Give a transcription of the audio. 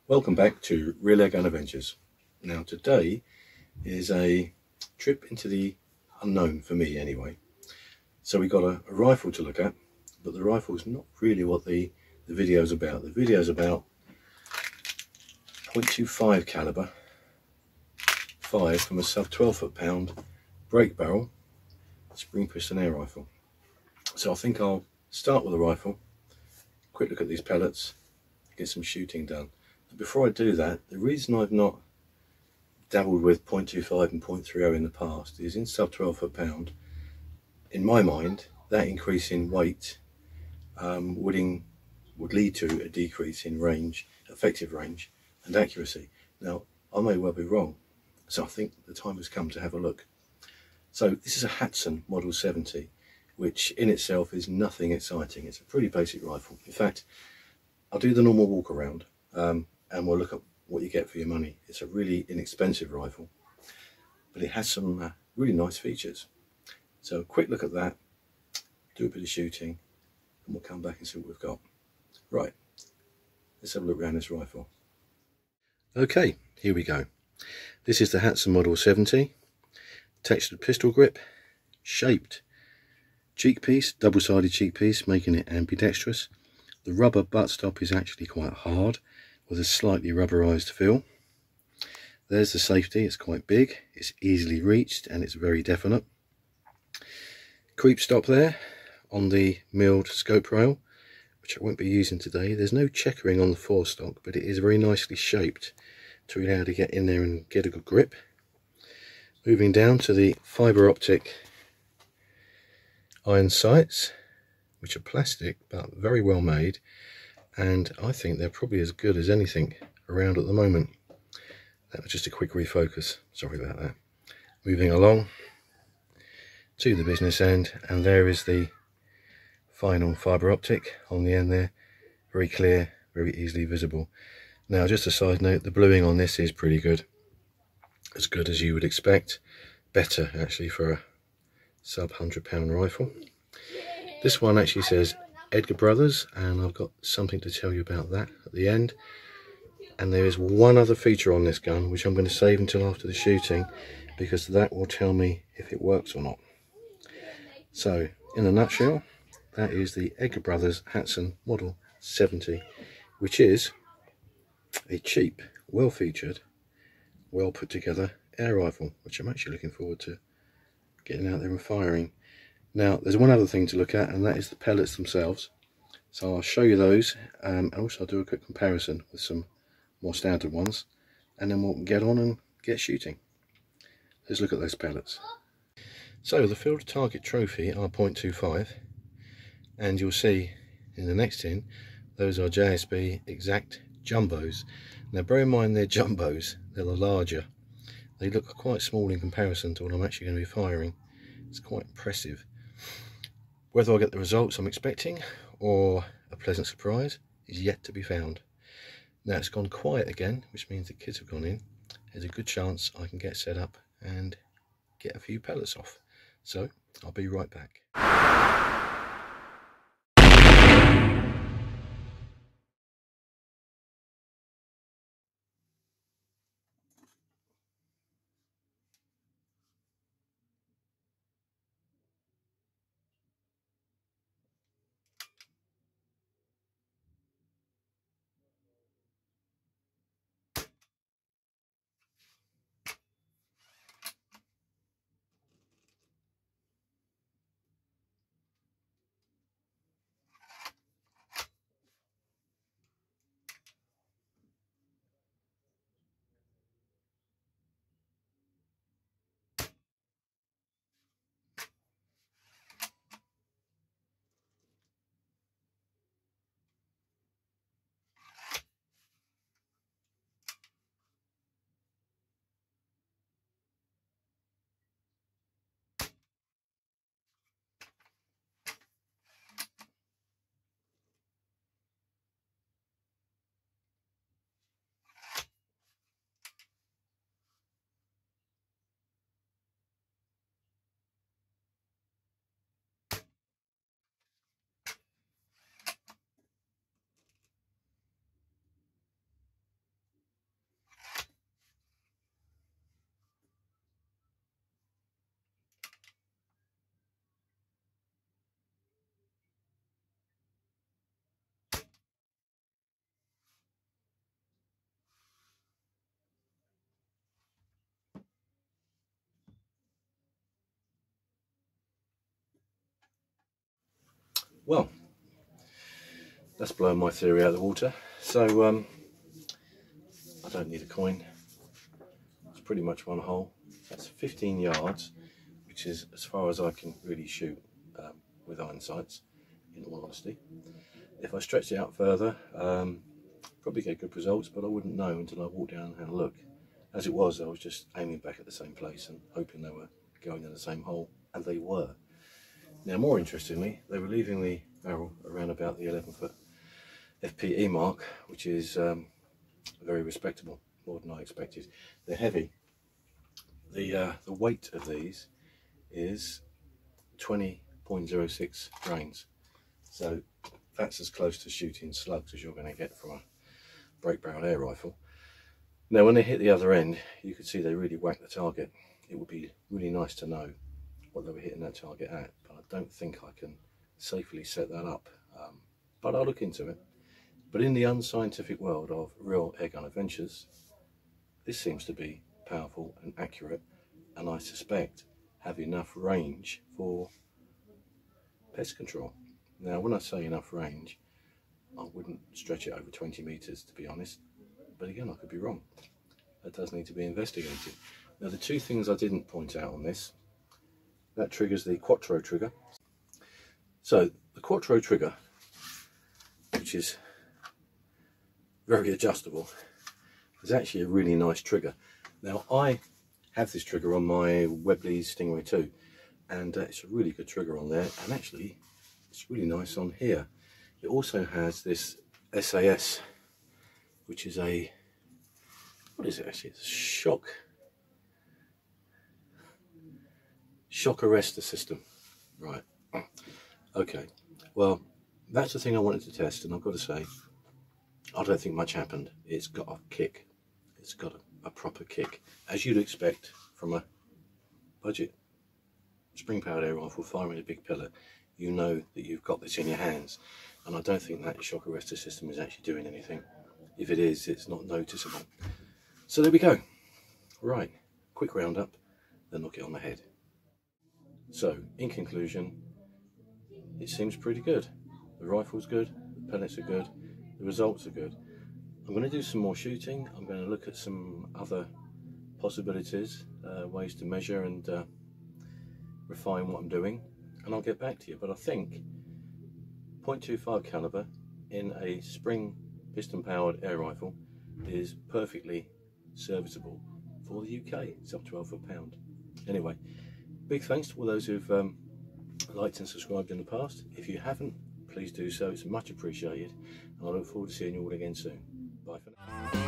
Welcome back to Real Airgun Adventures. Now today is a trip into the unknown, for me anyway. So we got a rifle to look at, but the rifle's not really what the video's about. The video's about .25 caliber 5 from a sub 12 foot-pound break barrel spring piston air rifle. So I think I'll start with the rifle, quick look at these pellets, get some shooting done. Before I do that, the reason I've not dabbled with .25 and .30 in the past is in sub 12 foot-pound, in my mind, that increase in weight would lead to a decrease in range, effective range and accuracy. Now, I may well be wrong, so I think the time has come to have a look. So this is a Hatsan Model 70, which in itself is nothing exciting. It's a pretty basic rifle. In fact, I'll do the normal walk around and we'll look at what you get for your money. It's a really inexpensive rifle, but it has some really nice features. So a quick look at that, do a bit of shooting, and we'll come back and see what we've got. Right, let's have a look around this rifle. Okay, here we go. This is the Hatsan Model 70, textured pistol grip, shaped cheek piece, double-sided cheek piece, making it ambidextrous. The rubber buttstop is actually quite hard, with a slightly rubberized feel. There's the safety. It's quite big, it's easily reached, and it's very definite. Creep stop there on the milled scope rail, which I won't be using today. There's no checkering on the forestock, but it is very nicely shaped to allow to get in there and get a good grip. Moving down to the fibre optic iron sights, which are plastic but very well made, and I think they're probably as good as anything around at the moment. That was just a quick refocus, sorry about that. Moving along to the business end, and there is the final fibre optic on the end there, very clear, very easily visible. Now, just a side note, the bluing on this is pretty good as you would expect, better actually for a sub £100 rifle. This one actually says Edgar Brothers, and I've got something to tell you about that at the end. And there is one other feature on this gun which I'm going to save until after the shooting, because that will tell me if it works or not. So in a nutshell, that is the Edgar Brothers Hatsan Model 70, which is a cheap, well featured, well put together air rifle, which I'm actually looking forward to getting out there and firing. Now, there's one other thing to look at, and that is the pellets themselves. So I'll show you those, and also I'll do a quick comparison with some more standard ones, and then we'll get on and get shooting. Let's look at those pellets. So the field target trophy are .25, and you'll see in the next tin, those are JSB exact jumbos. Now bear in mind they're jumbos, they're the larger. They look quite small in comparison to what I'm actually going to be firing. It's quite impressive. Whether I get the results I'm expecting or a pleasant surprise is yet to be found. Now it's gone quiet again, which means the kids have gone in. There's a good chance I can get set up and get a few pellets off. So I'll be right back. Well, that's blown my theory out of the water. So I don't need a coin. It's pretty much one hole. That's 15 yards, which is as far as I can really shoot with iron sights, in all honesty. If I stretched it out further, probably get good results, but I wouldn't know until I walked down and had a look. As it was, I was just aiming back at the same place and hoping they were going in the same hole, and they were. Now, more interestingly, they were leaving the barrel around about the 11-foot FPE mark, which is very respectable, more than I expected. They're heavy. The weight of these is 20.06 grains, so that's as close to shooting slugs as you're going to get from a break-barrel air rifle. Now, when they hit the other end, you could see they really whacked the target. It would be really nice to know what they were hitting that target at, but I don't think I can safely set that up. But I'll look into it. But in the unscientific world of real airgun adventures, this seems to be powerful and accurate, and I suspect have enough range for pest control. Now, when I say enough range, I wouldn't stretch it over 20 meters, to be honest, but again, I could be wrong. That does need to be investigated. Now, the two things I didn't point out on this, that triggers the Quattro trigger. So the Quattro trigger, which is very adjustable, is actually a really nice trigger. Now, I have this trigger on my Webley Stingray 2, and it's a really good trigger on there, and actually it's really nice on here. It also has this SAS, which is a, what is it actually? It's a shock arrestor system. Right, okay, well, that's the thing I wanted to test, and I've got to say, I don't think much happened. It's got a kick. It's got a proper kick, as you'd expect from a budget spring-powered air rifle firing a big pillar. You know that you've got this in your hands, and I don't think that shock arrestor system is actually doing anything. If it is, it's not noticeable. So there we go. Right, quick roundup, then knock it on the head. So, in conclusion, it seems pretty good. The rifle's good, the pellets are good, the results are good. I'm going to do some more shooting. I'm going to look at some other possibilities, ways to measure and refine what I'm doing, and I'll get back to you. But I think .25 caliber in a spring piston powered air rifle is perfectly serviceable for the UK. It's up 12 foot-pound. Anyway, big thanks to all those who've liked and subscribed in the past. If you haven't, please do so. It's much appreciated, and I look forward to seeing you all again soon. Bye for now.